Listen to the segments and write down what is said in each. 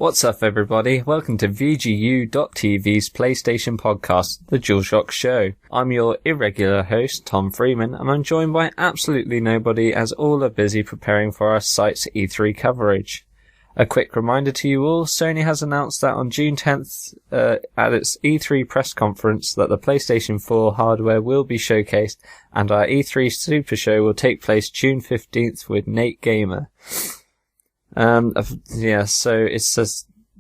What's up, everybody? Welcome to VGU.TV's PlayStation podcast, The Dual Shock Show. I'm your irregular host, Tom Freeman, and I'm joined by absolutely nobody as all are busy preparing for our site's E3 coverage. A quick reminder to you all, Sony has announced that on June 10th, at its E3 press conference, that the PlayStation 4 hardware will be showcased, and our E3 Super Show will take place June 15th with Nate Gamer. So it's a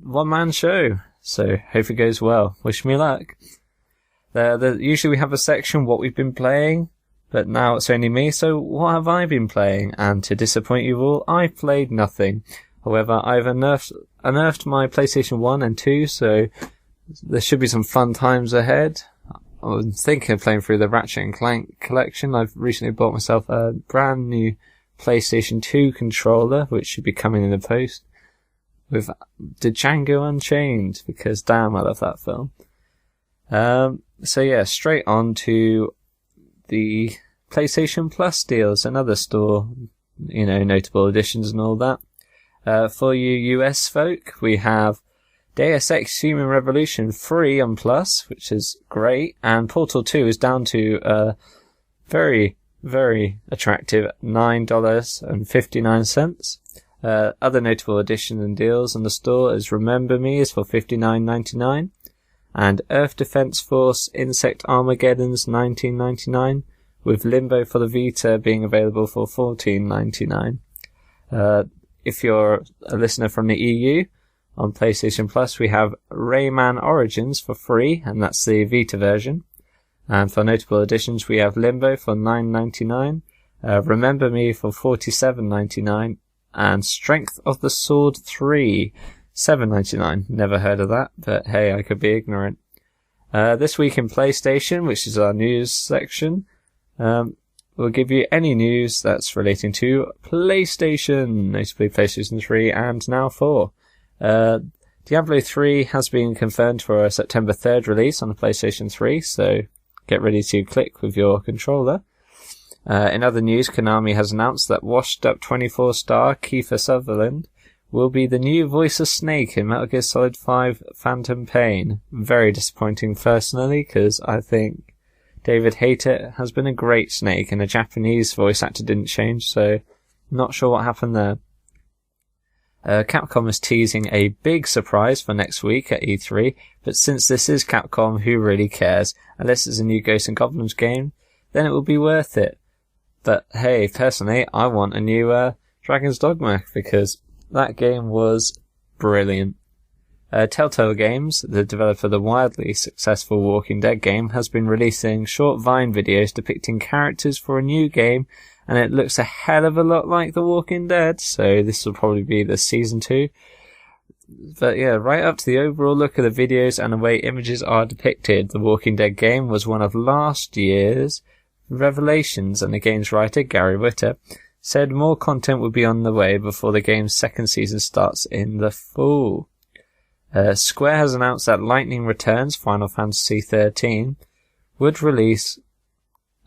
one-man show, so hope it goes well. Wish me luck. Usually we have a section, what we've been playing, but now it's only me, so what have I been playing? And to disappoint you all, I've played nothing. However, I've unearthed my PlayStation 1 and 2, so there should be some fun times ahead. I'm thinking of playing through the Ratchet & Clank collection. I've recently bought myself a brand new PlayStation 2 controller, which should be coming in the post, with the Django Unchained, because damn, I love that film. Straight on to the PlayStation Plus deals, another store, notable editions and all that. For you US folk, we have Deus Ex Human Revolution free on Plus, which is great, and Portal 2 is down to very attractive $9.59. Other notable additions and deals on the store is Remember Me is for $59.99, and Earth Defense Force Insect Armageddon's $19.99, with Limbo for the Vita being available for $14.99. If you're a listener from the EU, on PlayStation Plus we have Rayman Origins for free, and that's the Vita version. And for notable additions, we have Limbo for $9.99, Remember Me for $47.99, and Strength of the Sword 3, $7.99. Never heard of that, but hey, I could be ignorant. This week in PlayStation, which is our news section, we'll give you any news that's relating to PlayStation, notably PlayStation 3 and now 4. Diablo 3 has been confirmed for a September 3rd release on the PlayStation 3, so get ready to click with your controller. In other news, Konami has announced that washed-up 24-star Kiefer Sutherland will be the new voice of Snake in Metal Gear Solid 5 Phantom Pain. Very disappointing personally, because I think David Hayter has been a great Snake, and the Japanese voice actor didn't change, so not sure what happened there. Capcom is teasing a big surprise for next week at E3, but since this is Capcom, who really cares? Unless it's a new Ghosts and Goblins game, then it will be worth it. But hey, personally, I want a new Dragon's Dogma, because that game was brilliant. Telltale Games, the developer of the wildly successful Walking Dead game, has been releasing short Vine videos depicting characters for a new game, and it looks a hell of a lot like The Walking Dead, so this will probably be the Season 2. But yeah, right up to the overall look of the videos and the way images are depicted, The Walking Dead game was one of last year's revelations, and the game's writer, Gary Whitta, said more content would be on the way before the game's second season starts in the fall. Square has announced that Lightning Returns Final Fantasy XIII would release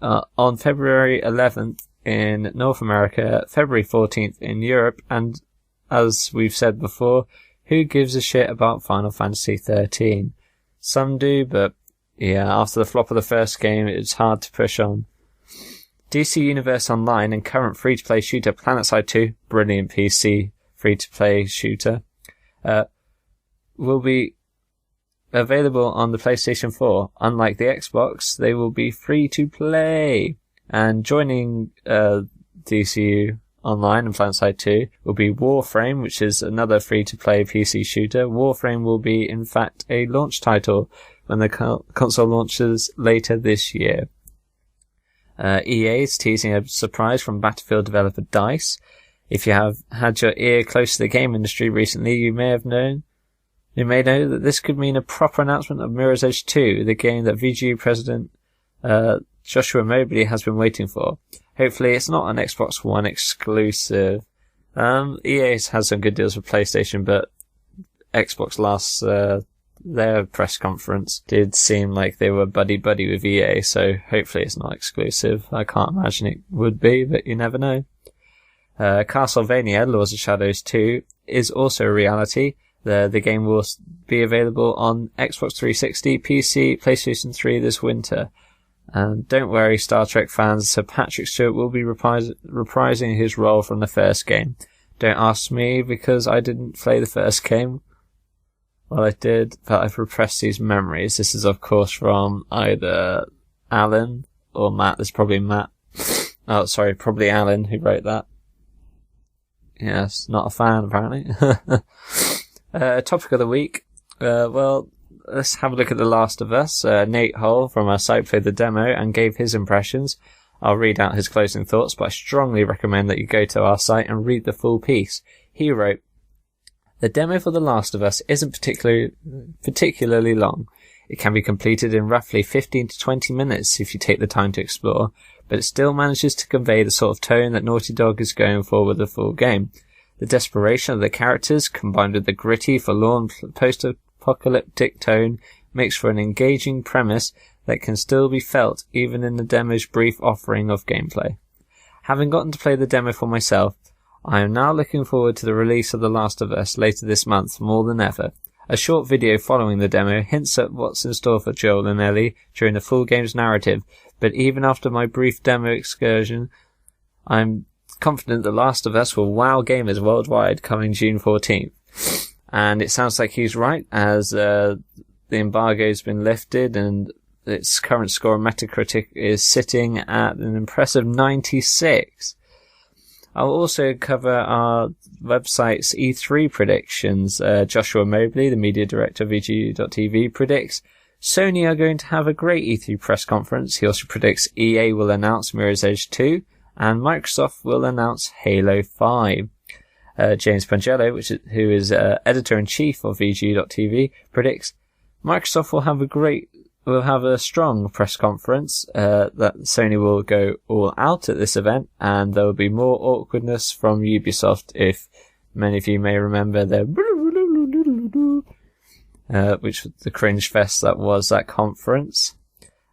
on February 11th in North America, February 14th in Europe, and as we've said before, who gives a shit about Final Fantasy XIII? Some do, but yeah, after the flop of the first game, it's hard to push on. DC Universe Online and current free-to-play shooter PlanetSide 2, brilliant PC free-to-play shooter, will be available on the PlayStation 4. Unlike the Xbox, they will be free to play. And joining DCU Online and PlanetSide 2 will be Warframe, which is another free-to-play PC shooter. Warframe will be, in fact, a launch title when the console launches later this year. EA is teasing a surprise from Battlefield developer DICE. If you have had your ear close to the game industry recently, you may know that this could mean a proper announcement of Mirror's Edge 2, the game that VGU president Joshua Mobley has been waiting for. Hopefully it's not an Xbox One exclusive. EA has some good deals with PlayStation, but Xbox their press conference did seem like they were buddy-buddy with EA, so hopefully it's not exclusive. I can't imagine it would be, but you never know. Castlevania Lords of Shadows 2 is also a reality. The game will be available on Xbox 360, PC, PlayStation 3 this winter. And don't worry, Star Trek fans, Sir Patrick Stewart will be reprising his role from the first game. Don't ask me, because I didn't play the first game. Well, I did, but I've repressed these memories. This is, of course, from either Alan or Matt. There's probably Matt. Oh, sorry, probably Alan who wrote that. Yes, not a fan, apparently. Topic of the week. Well, let's have a look at The Last of Us. Nate Hull from our site played the demo and gave his impressions. I'll read out his closing thoughts, but I strongly recommend that you go to our site and read the full piece. He wrote, "The demo for The Last of Us isn't particularly long. It can be completed in roughly 15 to 20 minutes if you take the time to explore, but it still manages to convey the sort of tone that Naughty Dog is going for with the full game. The desperation of the characters, combined with the gritty, forlorn, post-apocalyptic tone, makes for an engaging premise that can still be felt even in the demo's brief offering of gameplay. Having gotten to play the demo for myself, I am now looking forward to the release of The Last of Us later this month more than ever. A short video following the demo hints at what's in store for Joel and Ellie during the full game's narrative, but even after my brief demo excursion, I'm confident The Last of Us will wow gamers worldwide coming June 14th. And it sounds like he's right, as the embargo's been lifted and its current score on Metacritic is sitting at an impressive 96. I'll also cover our website's E3 predictions. Joshua Mobley, the media director of VGU.TV, predicts Sony are going to have a great E3 press conference. He also predicts EA will announce Mirror's Edge 2 and Microsoft will announce Halo 5. James Pangello, who is editor-in-chief of VGU.TV, predicts Microsoft will have a strong press conference, that Sony will go all out at this event, and there will be more awkwardness from Ubisoft, if many of you may remember their which was the cringe fest that was that conference.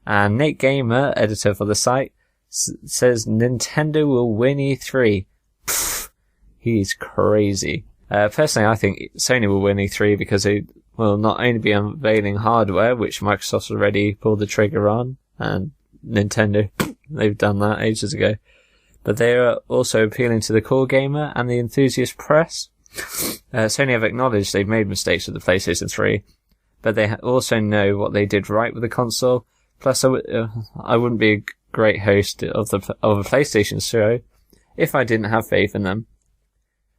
And Nate Gamer, editor for the site, says Nintendo will win E3. Pfft, he's crazy. Personally, I think Sony will win E3 because they will not only be unveiling hardware, which Microsoft's already pulled the trigger on, and Nintendo, they've done that ages ago, but they are also appealing to the core gamer and the enthusiast press. Sony have acknowledged they've made mistakes with the PlayStation 3, but they also know what they did right with the console. Plus, I wouldn't be a great host of a PlayStation show if I didn't have faith in them.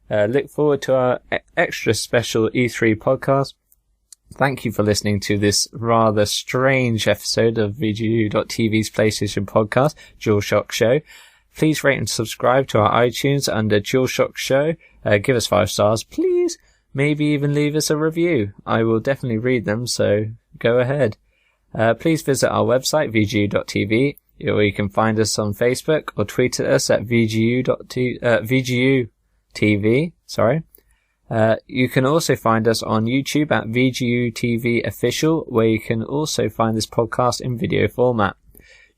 Look forward to our extra special E3 podcast. Thank you for listening to this rather strange episode of VGU.TV's PlayStation podcast, Dual Shock Show. Please rate and subscribe to our iTunes under Dual Shock Show. Give us 5 stars, please. Maybe even leave us a review. I will definitely read them, so go ahead. Please visit our website, VGU.TV, or you can find us on Facebook or tweet at us at VGU.TV. You can also find us on YouTube at VGU TV Official, where you can also find this podcast in video format.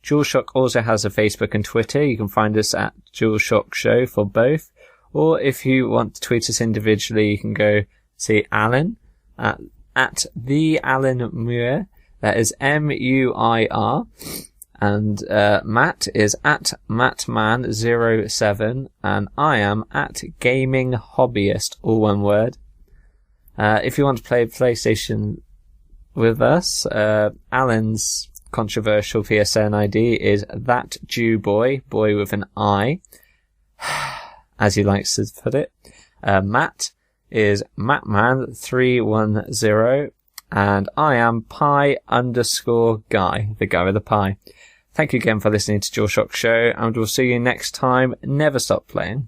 DualShock also has a Facebook and Twitter. You can find us at DualShock Show for both. Or if you want to tweet us individually, you can go see Alan at the Alan Muir. That is MUIR. And Matt is at Mattman07, and I am at Gaming Hobbyist, all one word. If you want to play PlayStation with us, Alan's controversial PSN ID is that Jew boy with an I, as he likes to put it. Matt is Mattman310, and I am Pi_Guy, the guy with the pie. Thank you again for listening to Dual Shock Show, and we'll see you next time. Never stop playing.